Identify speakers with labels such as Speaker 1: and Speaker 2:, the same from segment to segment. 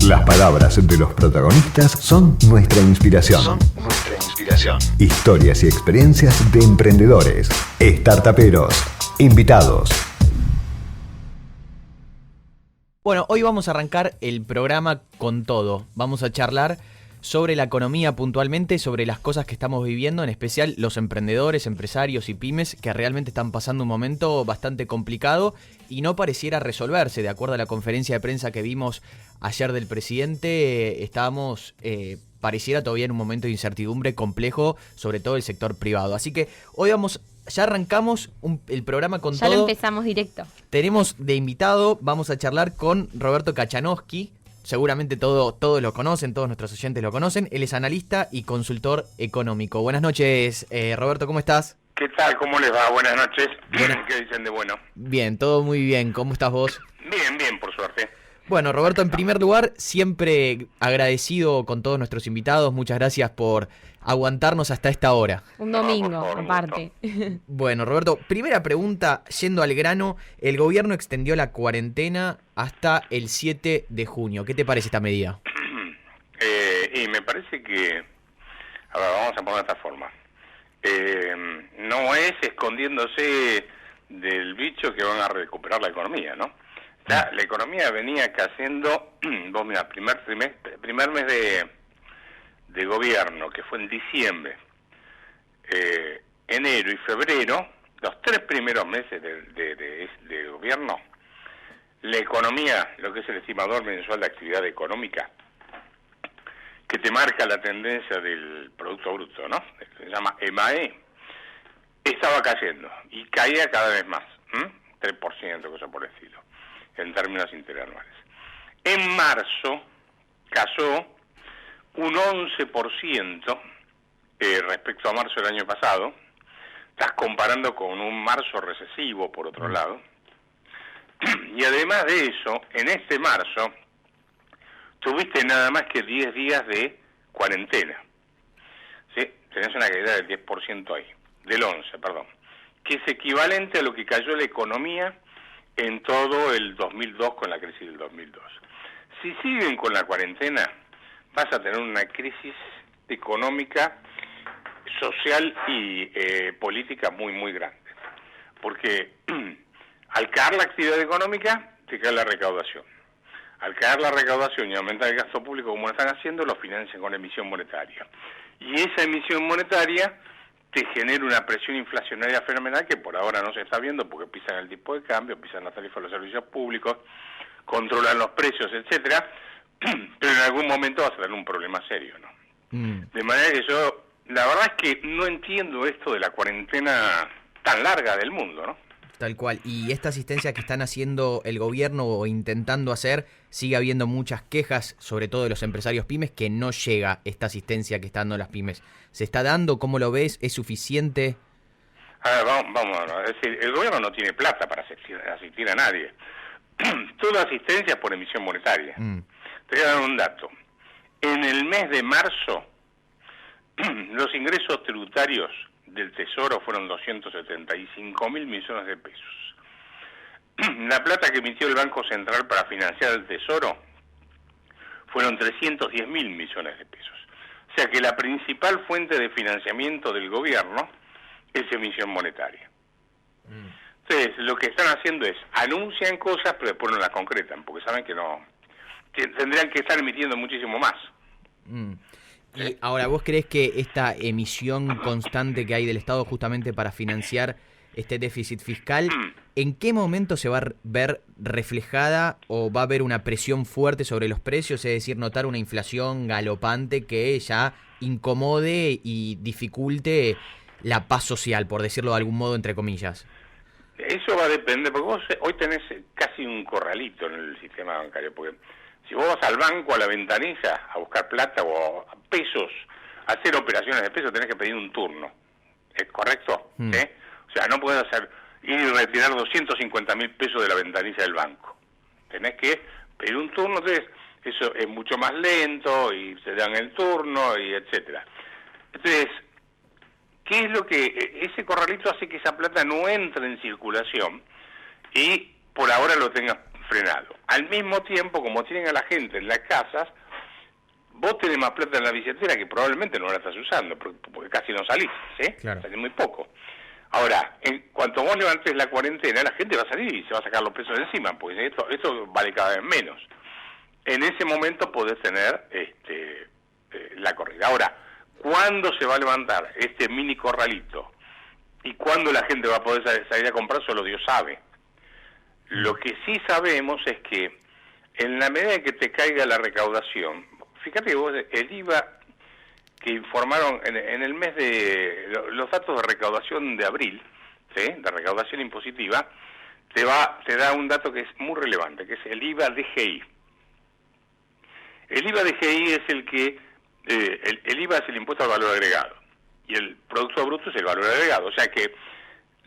Speaker 1: Las palabras de los protagonistas son nuestra inspiración. Historias y experiencias de emprendedores, startuperos, invitados.
Speaker 2: Bueno, hoy vamos a arrancar el programa con todo. Vamos a charlar sobre la economía puntualmente, sobre las cosas que estamos viviendo, en especial los emprendedores, empresarios y pymes que realmente están pasando un momento bastante complicado y no pareciera resolverse. De acuerdo a la conferencia de prensa que vimos ayer del presidente, estábamos, pareciera todavía en un momento de incertidumbre complejo, sobre todo el sector privado. Así que hoy ya arrancamos el programa con todo.
Speaker 3: Ya lo empezamos directo.
Speaker 2: Tenemos de invitado, vamos a charlar con Roberto Kachanowski. Seguramente todos lo conocen, todos nuestros oyentes lo conocen. Él es analista y consultor económico. Buenas noches, Roberto, ¿cómo estás?
Speaker 4: ¿Qué tal? ¿Cómo les va? Buenas noches. ¿Qué dicen de bueno?
Speaker 2: Bien, todo muy bien. ¿Cómo estás vos?
Speaker 4: Bien, por suerte.
Speaker 2: Bueno, Roberto, en primer lugar, siempre agradecido con todos nuestros invitados. Muchas gracias por aguantarnos hasta esta hora.
Speaker 3: Un domingo,
Speaker 4: por favor,
Speaker 3: aparte.
Speaker 2: Bueno, Roberto, primera pregunta, yendo al grano. El gobierno extendió la cuarentena hasta el 7 de junio. ¿Qué te parece esta medida?
Speaker 4: Y me parece que... A ver, vamos a poner de esta forma. No es escondiéndose del bicho que van a recuperar la economía, ¿no? La economía venía cayendo, vos mirá, primer mes de gobierno, que fue en diciembre, enero y febrero, los 3 primeros meses de gobierno, la economía, lo que es el estimador mensual de actividad económica, que te marca la tendencia del Producto Bruto, ¿no? Se llama EMAE, estaba cayendo y caía cada vez más, 3%, cosa por el estilo, en términos interanuales. En marzo cayó un 11% respecto a marzo del año pasado. Estás comparando con un marzo recesivo, por otro lado. Y además de eso, en este marzo, tuviste nada más que 10 días de cuarentena. ¿Sí? Tenés una caída del 10% ahí, del 11%, perdón, que es equivalente a lo que cayó la economía en todo el 2002 con la crisis del 2002. Si siguen con la cuarentena, vas a tener una crisis económica, social y política muy grande. Porque al caer la actividad económica, te cae la recaudación. Al caer la recaudación y aumentar el gasto público como lo están haciendo, lo financian con emisión monetaria. Y esa emisión monetaria te genera una presión inflacionaria fenomenal que por ahora no se está viendo porque pisan el tipo de cambio, pisan las tarifas de los servicios públicos, controlan los precios, etcétera, pero en algún momento va a ser un problema serio, ¿no? De manera que yo, la verdad es que no entiendo esto de la cuarentena tan larga del mundo, ¿no?
Speaker 2: Tal cual. Y esta asistencia que están haciendo el gobierno o intentando hacer, sigue habiendo muchas quejas, sobre todo de los empresarios pymes, que no llega esta asistencia que están dando las pymes. ¿Se está dando? ¿Cómo lo ves? ¿Es suficiente?
Speaker 4: A ver, vamos, es decir, el gobierno no tiene plata para asistir a nadie. Toda asistencia es por emisión monetaria. Te voy a dar un dato. En el mes de marzo, los ingresos tributarios del Tesoro fueron 275.000 millones de pesos. La plata que emitió el Banco Central para financiar el Tesoro fueron 310.000 millones de pesos. O sea que la principal fuente de financiamiento del gobierno es emisión monetaria. Entonces, lo que están haciendo es, anuncian cosas, pero después no las concretan, porque saben que no, que tendrían que estar emitiendo muchísimo más.
Speaker 2: Y ahora, ¿vos creés que esta emisión constante que hay del Estado justamente para financiar este déficit fiscal, en qué momento se va a ver reflejada o va a haber una presión fuerte sobre los precios? Es decir, notar una inflación galopante que ya incomode y dificulte la paz social, por decirlo de algún modo, entre comillas.
Speaker 4: Eso va a depender, porque vos hoy tenés casi un corralito en el sistema bancario, porque si vos vas al banco, a la ventanilla, a buscar plata o a pesos, a hacer operaciones de pesos, tenés que pedir un turno. ¿Es correcto? ¿Sí? O sea, no podés ir y retirar 250.000 pesos de la ventanilla del banco. Tenés que pedir un turno, entonces eso es mucho más lento y se dan el turno y etcétera. Entonces, ¿qué es lo que ese corralito hace que esa plata no entre en circulación y por ahora lo tengas frenado. Al mismo tiempo, como tienen a la gente en las casas, vos tenés más plata en la billetera que probablemente no la estás usando, porque casi no salís, ¿sí?
Speaker 2: Claro.
Speaker 4: Salís muy poco. Ahora, en cuanto vos levantes la cuarentena, la gente va a salir y se va a sacar los pesos de encima, porque esto vale cada vez menos. En ese momento podés tener la corrida. Ahora, ¿cuándo se va a levantar este mini corralito? ¿Y cuándo la gente va a poder salir a comprar? Solo Dios sabe. Lo que sí sabemos es que en la medida que te caiga la recaudación, fíjate que vos, el IVA que informaron en el mes de los datos de recaudación de abril, ¿sí?, de recaudación impositiva, te da un dato que es muy relevante, que es el IVA DGI. El IVA DGI es el que, el IVA es el impuesto al valor agregado, y el producto bruto es el valor agregado, o sea que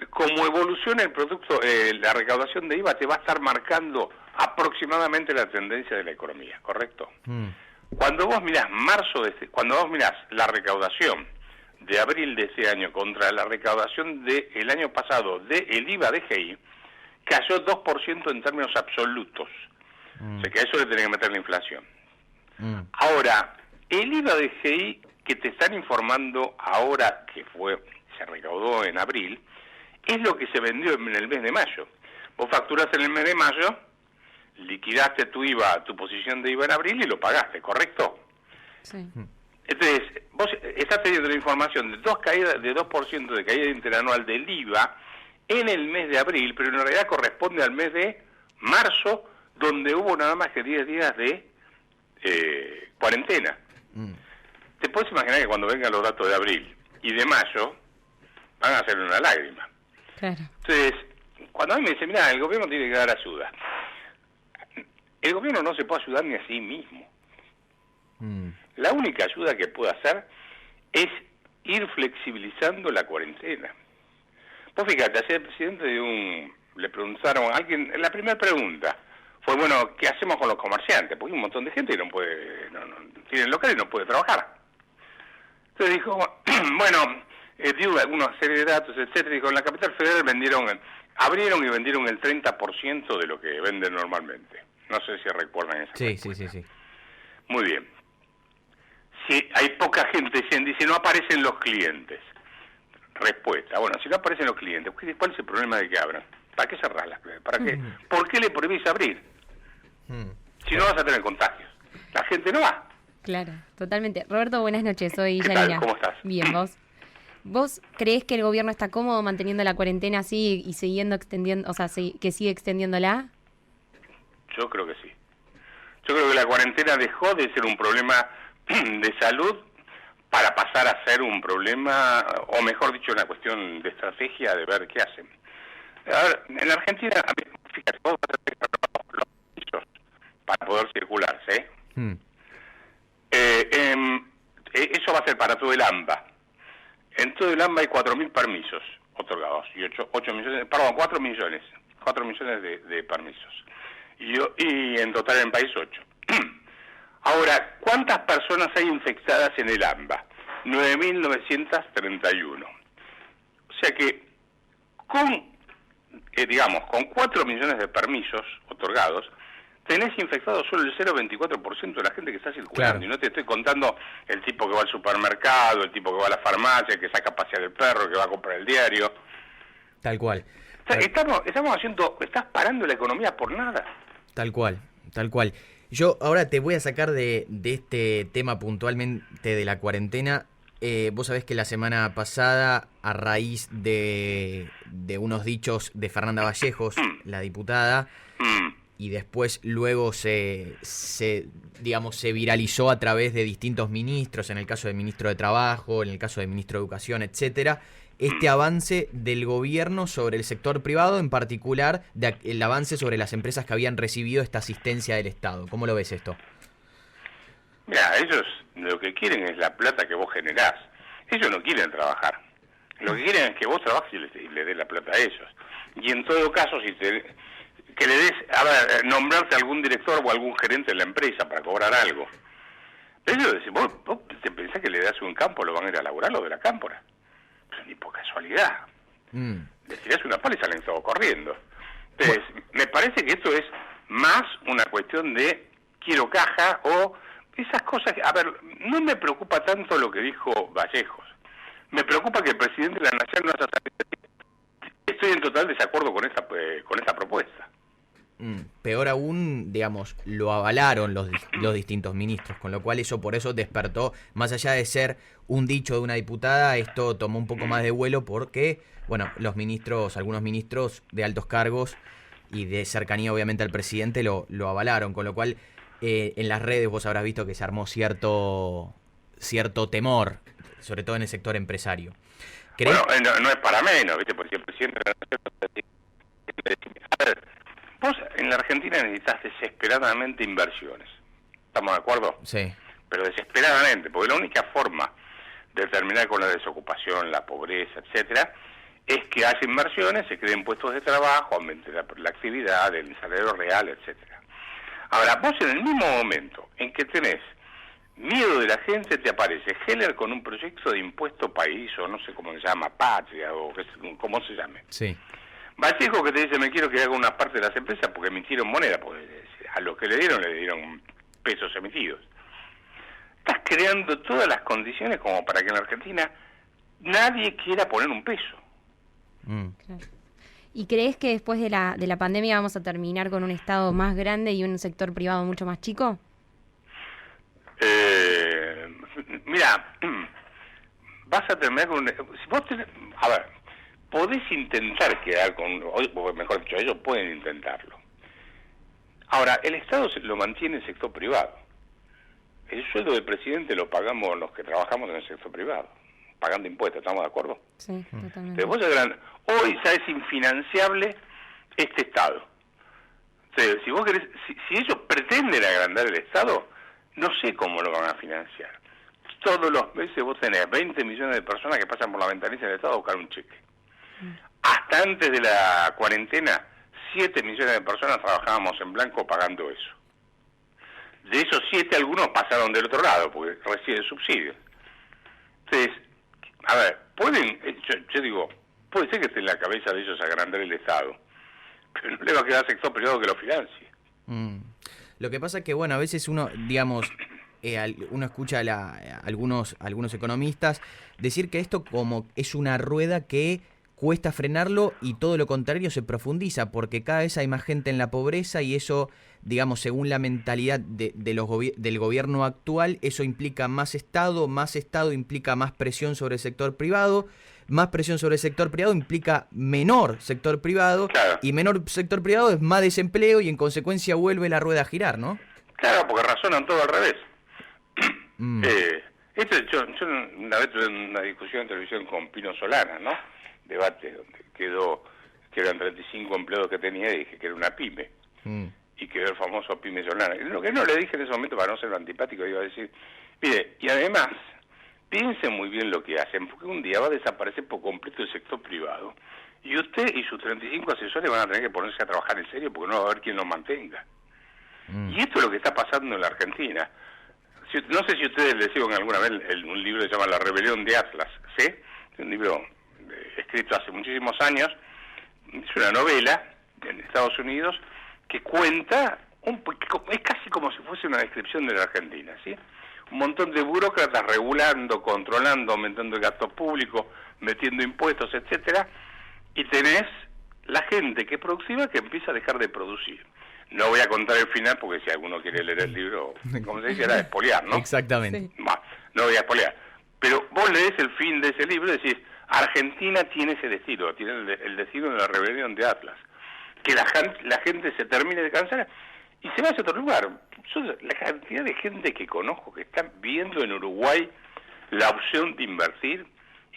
Speaker 4: como evoluciona el producto, la recaudación de IVA te va a estar marcando aproximadamente la tendencia de la economía, ¿correcto? Cuando vos mirás cuando vos mirás la recaudación de abril de este año contra la recaudación del año pasado del IVA DGI, cayó 2% en términos absolutos. O sea que a eso le tenés que meter la inflación. Ahora, el IVA DGI que te están informando ahora, que se recaudó en abril, es lo que se vendió en el mes de mayo. Vos facturaste en el mes de mayo, liquidaste tu IVA, tu posición de IVA en abril y lo pagaste, ¿correcto?
Speaker 3: Sí.
Speaker 4: Entonces, vos estás teniendo la información de 2% de caída interanual del IVA en el mes de abril, pero en realidad corresponde al mes de marzo, donde hubo nada más que 10 días de cuarentena. Te puedes imaginar que cuando vengan los datos de abril y de mayo, van a hacer una lágrima.
Speaker 3: Claro.
Speaker 4: Entonces, cuando a mí me dicen, mira, el gobierno tiene que dar ayuda, el gobierno no se puede ayudar ni a sí mismo. La única ayuda que puede hacer es ir flexibilizando la cuarentena. Vos fíjate, ayer el presidente le preguntaron a alguien, la primera pregunta fue, bueno, ¿qué hacemos con los comerciantes? Porque hay un montón de gente que no tiene local y no puede trabajar. Entonces dijo, bueno, dio una serie de datos, etcétera, y con la capital federal abrieron y vendieron el 30% de lo que venden normalmente. No sé si recuerdan esa respuesta.
Speaker 2: Sí.
Speaker 4: Muy bien. Si hay poca gente, dice, no aparecen los clientes. Respuesta, bueno, si no aparecen los clientes, ¿cuál es el problema de que abran? ¿Para qué cerrarlas? ¿Para qué? ¿Por qué le prohibís abrir? Si no vas a tener contagios. La gente no va.
Speaker 3: Claro, totalmente. Roberto, buenas noches, soy
Speaker 4: ¿Qué
Speaker 3: Yanina.
Speaker 4: tal? ¿Cómo estás?
Speaker 3: Bien, ¿vos? ¿Vos creés que el gobierno está cómodo manteniendo la cuarentena así y siguiendo extendiendo, o sea, que sigue extendiéndola?
Speaker 4: Yo creo que sí. Yo creo que la cuarentena dejó de ser un problema de salud para pasar a ser un problema, o mejor dicho, una cuestión de estrategia de ver qué hacen. A ver, en la Argentina, fíjate, vos vas a tener los permisos para poder circular, ¿sí? Eso va a ser para todo el AMBA. En todo el AMBA hay 4.000 permisos otorgados y 4 millones de permisos. Y en total en el país 8. Ahora, ¿cuántas personas hay infectadas en el AMBA? 9.931. O sea que con 4 millones de permisos otorgados, tenés infectado solo el 0,24% de la gente que está circulando. Claro. Y no te estoy contando el tipo que va al supermercado, el tipo que va a la farmacia, que saca a pasear el perro, que va a comprar el diario.
Speaker 2: Tal cual.
Speaker 4: O sea, estás parando la economía por nada.
Speaker 2: Tal cual. Yo ahora te voy a sacar de este tema puntualmente de la cuarentena. Vos sabés que la semana pasada, a raíz de unos dichos de Fernanda Vallejos, la diputada, y después luego se viralizó a través de distintos ministros, en el caso del ministro de Trabajo, en el caso del ministro de Educación, etcétera, este avance del gobierno sobre el sector privado, en particular el avance sobre las empresas que habían recibido esta asistencia del Estado. ¿Cómo lo ves esto?
Speaker 4: Mira, ellos lo que quieren es la plata que vos generás. Ellos no quieren trabajar. Lo que quieren es que vos trabajes y le des la plata a ellos. Y en todo caso, que le des, nombrarte algún director o algún gerente de la empresa para cobrar algo. Pero ellos decís, vos te pensás que le das un campo, lo van a ir a laburar los de la cámpora. Pero ni por casualidad. Le tirás una pala y salen todos corriendo. Entonces, me parece que esto es más una cuestión de quiero caja o esas cosas. A ver, no me preocupa tanto lo que dijo Vallejos, me preocupa que el presidente de la Nación no haya salido. Estoy en total desacuerdo con esta propuesta.
Speaker 2: Peor aún, digamos, lo avalaron los distintos ministros, con lo cual por eso despertó, más allá de ser un dicho de una diputada, esto tomó un poco más de vuelo porque, bueno, algunos ministros de altos cargos y de cercanía obviamente al presidente lo avalaron, con lo cual en las redes vos habrás visto que se armó cierto temor, sobre todo en el sector empresario.
Speaker 4: Bueno, no es para menos, ¿viste? Porque el presidente de la Nación... A ver, vos en la Argentina necesitas desesperadamente inversiones. ¿Estamos de acuerdo?
Speaker 2: Sí.
Speaker 4: Pero desesperadamente, porque la única forma de terminar con la desocupación, la pobreza, etcétera, es que haya inversiones, se creen puestos de trabajo, aumente la actividad, el salario real, etcétera. Ahora, vos en el mismo momento en que tenés miedo de la gente, te aparece Heller con un proyecto de impuesto país, o no sé cómo se llama, patria, o como se llame.
Speaker 2: Sí.
Speaker 4: Vallejo que te dice, me quiero que haga una parte de las empresas porque emitieron moneda, porque a los que le dieron pesos emitidos. Estás creando todas las condiciones como para que en la Argentina nadie quiera poner un peso.
Speaker 3: Claro. ¿Y crees que después de la pandemia vamos a terminar con un Estado más grande y un sector privado mucho más chico?
Speaker 4: Mira, vas a terminar con... Si vos a ver, podés intentar quedar con... O mejor dicho, ellos pueden intentarlo. Ahora, el Estado lo mantiene el sector privado. El sueldo del presidente lo pagamos los que trabajamos en el sector privado, pagando impuestos, ¿estamos de acuerdo?
Speaker 3: Sí, totalmente.
Speaker 4: Hoy ya es infinanciable este Estado. Entonces, si vos querés, si ellos pretenden agrandar el Estado, no sé cómo lo van a financiar. Todos los meses vos tenés 20 millones de personas que pasan por la ventanilla del Estado a buscar un cheque. Hasta antes de la cuarentena, 7 millones de personas trabajábamos en blanco pagando eso. De esos 7, algunos pasaron del otro lado, porque reciben subsidios. Entonces, a ver, yo digo, puede ser que esté en la cabeza de ellos agrandar el Estado, pero no le va a quedar sector privado que lo financie.
Speaker 2: Lo que pasa es que, bueno, a veces uno, digamos, uno escucha a algunos economistas decir que esto como es una rueda que cuesta frenarlo y todo lo contrario se profundiza, porque cada vez hay más gente en la pobreza y eso, digamos, según la mentalidad del gobierno actual, eso implica más Estado implica más presión sobre el sector privado, más presión sobre el sector privado implica menor sector privado,
Speaker 4: claro.
Speaker 2: Y menor sector privado es más desempleo y en consecuencia vuelve la rueda a girar, ¿no?
Speaker 4: Claro, porque razonan todo al revés. Yo una vez tuve una discusión en televisión con Pino Solana, ¿no? Debate donde quedó que eran 35 empleados que tenía y dije que era una pyme. Y quedó el famoso pyme Solana. Lo que no le dije en ese momento, para no ser antipático, iba a decir, mire, y además, piensen muy bien lo que hacen, porque un día va a desaparecer por completo el sector privado. Y usted y sus 35 asesores van a tener que ponerse a trabajar en serio porque no va a haber quien los mantenga. Y esto es lo que está pasando en la Argentina. No sé si ustedes leyeron alguna vez un libro que se llama La Rebelión de Atlas, ¿sí? Es un libro escrito hace muchísimos años, es una novela en Estados Unidos que cuenta, es casi como si fuese una descripción de la Argentina, ¿sí? Un montón de burócratas regulando, controlando, aumentando el gasto público, metiendo impuestos, etcétera, y tenés la gente que es productiva que empieza a dejar de producir. No voy a contar el final porque si alguno quiere leer el libro, como se dice, era espoliar, ¿no?
Speaker 2: Exactamente.
Speaker 3: Sí.
Speaker 4: Bueno, no voy a espoliar. Pero vos lees el fin de ese libro y decís, Argentina tiene ese destino, tiene el destino de la rebelión de Atlas. Que la gente se termine de cansar y se vaya a otro lugar. La cantidad de gente que conozco que está viendo en Uruguay la opción de invertir,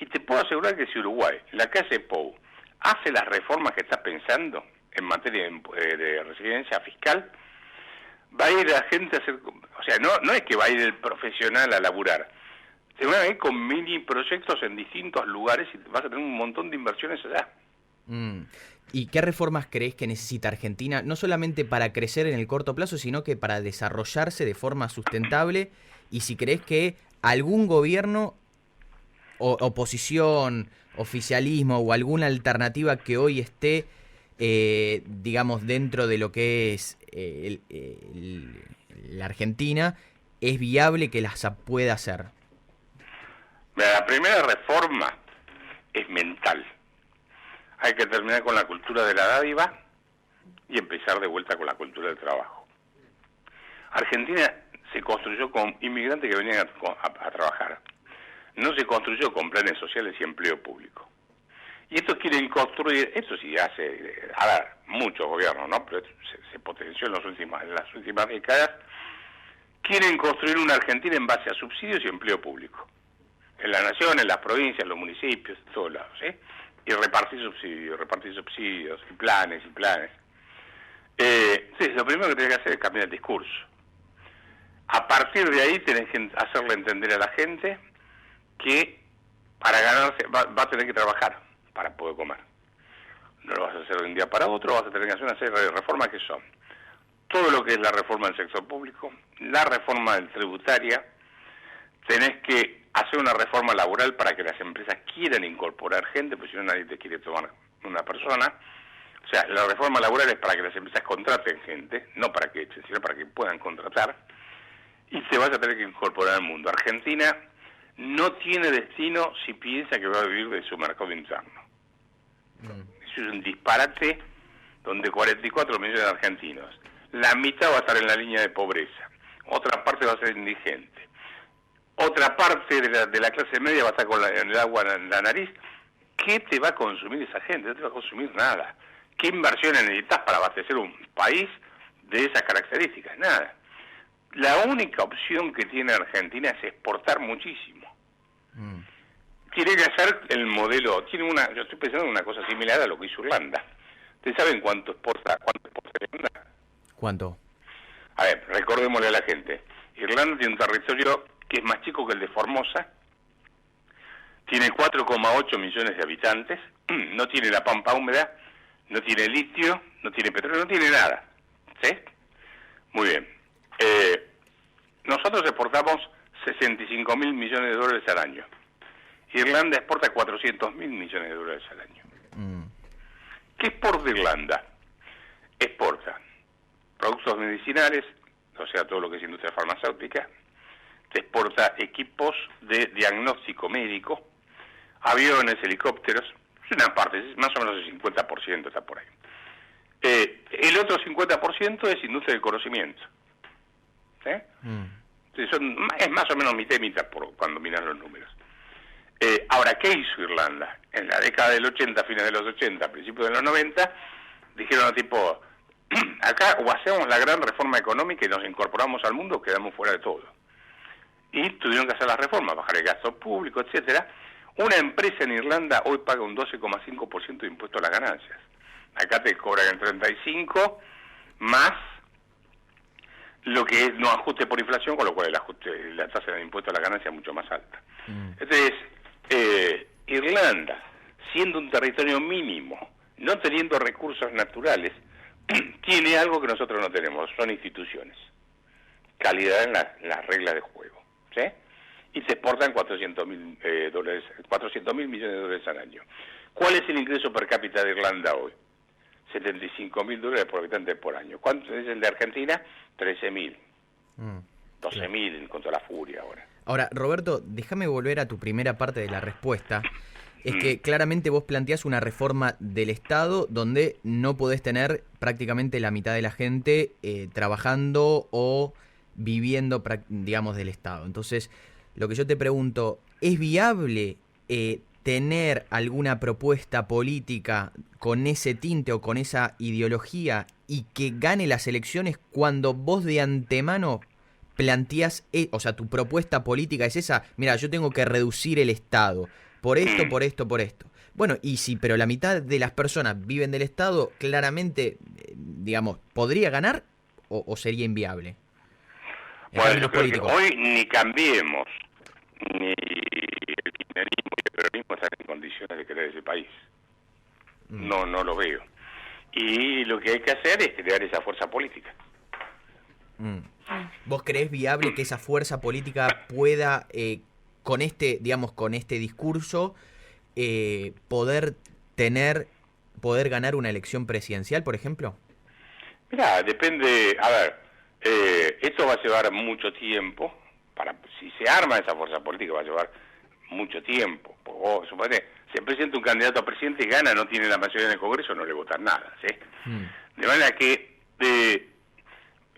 Speaker 4: y te puedo asegurar que si Uruguay, la calle Pou, hace las reformas que está pensando en materia de residencia fiscal, va a ir la gente a hacer... O sea, no es que va a ir el profesional a laburar. Te van a ir con mini proyectos en distintos lugares y vas a tener un montón de inversiones allá.
Speaker 2: ¿Y qué reformas crees que necesita Argentina, no solamente para crecer en el corto plazo, sino que para desarrollarse de forma sustentable? Y si crees que algún gobierno, oposición, oficialismo o alguna alternativa que hoy esté digamos, dentro de lo que es la Argentina, es viable que las pueda hacer?
Speaker 4: La primera reforma es mental. Hay que terminar con la cultura de la dádiva y empezar de vuelta con la cultura del trabajo. Argentina se construyó con inmigrantes que venían a trabajar. No se construyó con planes sociales y empleo público. Y estos quieren construir, esto sí hace, a ver, muchos gobiernos, ¿no? Pero se potenció en las últimas décadas, quieren construir una Argentina en base a subsidios y empleo público. En la nación, en las provincias, en los municipios, en todos lados, ¿sí? Y repartir subsidios, y planes. Sí, lo primero que tenés que hacer es cambiar el discurso. A partir de ahí tenés que hacerle entender a la gente que para ganarse va a tener que trabajar para poder comer. No lo vas a hacer de un día para otro, vas a tener que hacer una serie de reformas que son todo lo que es la reforma del sector público, la reforma tributaria, tenés que hacer una reforma laboral para que las empresas quieran incorporar gente, porque si no nadie te quiere tomar una persona. O sea, la reforma laboral es para que las empresas contraten gente, no para que echen, sino para que puedan contratar, y se vas a tener que incorporar al mundo. Argentina no tiene destino si piensa que va a vivir de su mercado interno. Eso es un disparate donde 44 millones de argentinos, la mitad va a estar en la línea de pobreza, otra parte va a ser indigente, otra parte de la clase media va a estar con el agua en la nariz. ¿Qué te va a consumir esa gente? No te va a consumir nada. ¿Qué inversiones necesitas para abastecer un país de esas características? Nada. La única opción que tiene Argentina es exportar muchísimo. Tiene que hacer el modelo, yo estoy pensando en una cosa similar a lo que hizo Irlanda. ¿Ustedes saben cuánto exporta Irlanda?
Speaker 2: ¿Cuánto?
Speaker 4: A ver, recordémosle a la gente. Irlanda tiene un territorio que es más chico que el de Formosa, tiene 4,8 millones de habitantes, no tiene la pampa húmeda, no tiene litio, no tiene petróleo, no tiene nada. ¿Sí? Muy bien. Nosotros exportamos 65 mil millones de dólares al año. Irlanda exporta 400 mil millones de dólares al año. ¿Qué exporta Irlanda? Exporta productos medicinales, o sea, todo lo que es industria farmacéutica, te exporta equipos de diagnóstico médico, aviones, helicópteros, es una parte, más o menos el 50% está por ahí. El otro 50% es industria del conocimiento. ¿Sí? Es más o menos mitad y mitad cuando miras los números. Ahora, ¿qué hizo Irlanda? En la década del 80, fines de los 80, principios de los 90, dijeron tipo, acá o hacemos la gran reforma económica y nos incorporamos al mundo o quedamos fuera de todo. Y tuvieron que hacer las reformas, bajar el gasto público, etcétera. Una empresa en Irlanda hoy paga un 12,5% de impuesto a las ganancias. Acá te cobran el 35% más lo que es no ajuste por inflación, con lo cual la tasa de impuesto a la ganancia es mucho más alta. Entonces, Irlanda, siendo un territorio mínimo, no teniendo recursos naturales, tiene algo que nosotros no tenemos, son instituciones. Calidad en las reglas de juego, ¿sí? Y se exportan 400 mil millones de dólares al año. ¿Cuál es el ingreso per cápita de Irlanda hoy? 75 mil dólares por habitante por año. ¿Cuánto es el de Argentina? 13 mil. 12 mil con toda la furia ahora.
Speaker 2: Ahora, Roberto, déjame volver a tu primera parte de la respuesta. Es que claramente vos planteás una reforma del Estado donde no podés tener prácticamente la mitad de la gente trabajando o viviendo, digamos, del Estado. Entonces, lo que yo te pregunto, ¿es viable tener alguna propuesta política con ese tinte o con esa ideología y que gane las elecciones cuando vos de antemano planteás, o sea, tu propuesta política es esa? Mira, yo tengo que reducir el Estado. Por esto, por esto, por esto. Bueno, y sí, pero la mitad de las personas viven del Estado, claramente, digamos, ¿podría ganar o sería inviable?
Speaker 4: Bueno, yo creo que hoy ni cambiemos, ni el kirchnerismo y el peronismo están en condiciones de crear ese país. No lo veo. Y lo que hay que hacer es crear esa fuerza política.
Speaker 2: ¿Vos creés viable que esa fuerza política pueda... con este discurso, poder tener poder ganar una elección presidencial, por ejemplo?
Speaker 4: Mirá, depende, a ver, esto va a llevar mucho tiempo, si se arma esa fuerza política va a llevar mucho tiempo. Porque vos, suponete, se presenta un candidato a presidente y gana, no tiene la mayoría en el Congreso, no le votan nada, ¿sí? De manera que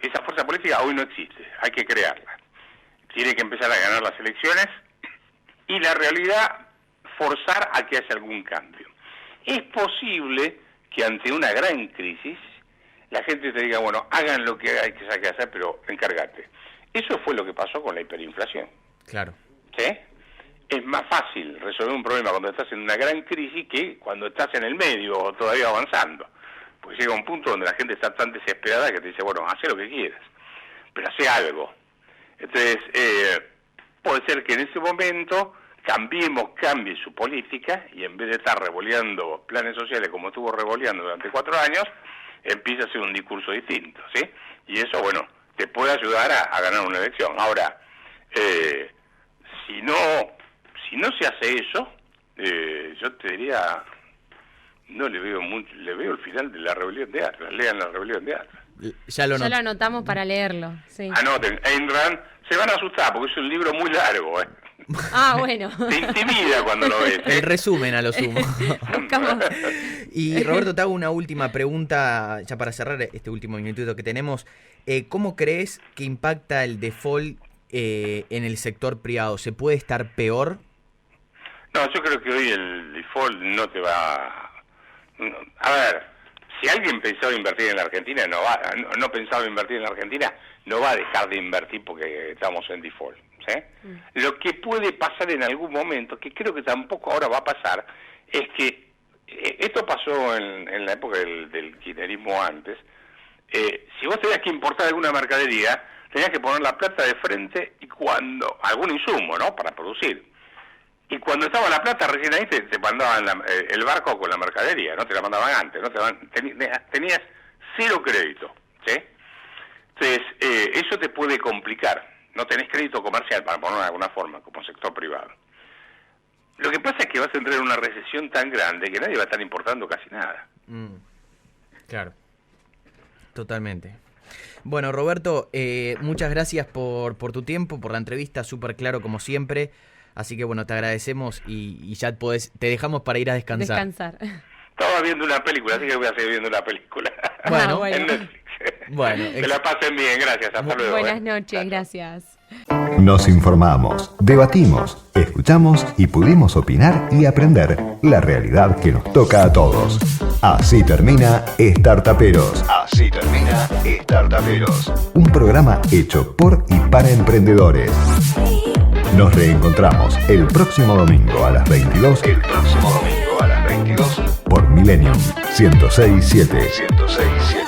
Speaker 4: esa fuerza política hoy no existe, hay que crearla. Tiene que empezar a ganar las elecciones y la realidad forzar a que haya algún cambio. Es posible que ante una gran crisis la gente te diga, bueno, hagan lo que hay que hacer, pero encárgate. Eso fue lo que pasó con la hiperinflación.
Speaker 2: Claro.
Speaker 4: ¿Sí? Es más fácil resolver un problema cuando estás en una gran crisis que cuando estás en el medio o todavía avanzando. Porque llega un punto donde la gente está tan desesperada que te dice, bueno, haz lo que quieras, pero hace algo. Entonces, puede ser que en ese momento cambie su política y en vez de estar revoleando planes sociales como estuvo revoleando durante 4 años, empieza a hacer un discurso distinto, ¿sí? Y eso, bueno, te puede ayudar a ganar una elección. Ahora, si no se hace eso, yo te diría, no le veo mucho, le veo el final de la rebelión de Atlas. Lean la rebelión de Atlas.
Speaker 3: Ya lo anotamos para leerlo, sí.
Speaker 4: Anoten, Ayn Rand, se van a asustar porque es un libro muy largo,
Speaker 3: Ah, bueno.
Speaker 4: Te intimida cuando lo ves.
Speaker 2: El resumen a lo sumo. Y Roberto, te hago una última pregunta, ya para cerrar este último minutito que tenemos. ¿Cómo crees que impacta el default en el sector privado? ¿Se puede estar peor?
Speaker 4: No, yo creo que hoy el default no te va... A ver, si alguien pensaba invertir en la Argentina, no pensaba invertir en la Argentina, no va a dejar de invertir porque estamos en default, ¿sí? Lo que puede pasar en algún momento, que creo que tampoco ahora va a pasar, es que esto pasó en la época del kirchnerismo antes. Si vos tenías que importar alguna mercadería, tenías que poner la plata de frente y algún insumo, ¿no? Para producir. Y cuando estaba la plata, recién ahí te mandaban el barco con la mercadería, no te la mandaban antes, tenías 0 crédito, ¿sí? Entonces, eso te puede complicar, no tenés crédito comercial, para ponerlo de alguna forma, como sector privado. Lo que pasa es que vas a entrar en una recesión tan grande que nadie va a estar importando casi nada.
Speaker 2: Claro, totalmente. Bueno, Roberto, muchas gracias por tu tiempo, por la entrevista, súper claro como siempre. Así que bueno, te agradecemos y ya te dejamos para ir a descansar.
Speaker 4: Estaba viendo una película, así que voy a seguir viendo una película.
Speaker 2: Bueno,
Speaker 4: en Netflix.
Speaker 2: Bueno,
Speaker 4: que la pasen bien, gracias, hasta luego.
Speaker 3: Buenas noches, gracias.
Speaker 1: Nos informamos, debatimos, escuchamos y pudimos opinar y aprender la realidad que nos toca a todos. Así termina Startaperos. Así termina Startaperos. Un programa hecho por y para emprendedores. Nos reencontramos el próximo domingo a las 22. Por Millennium 106.7.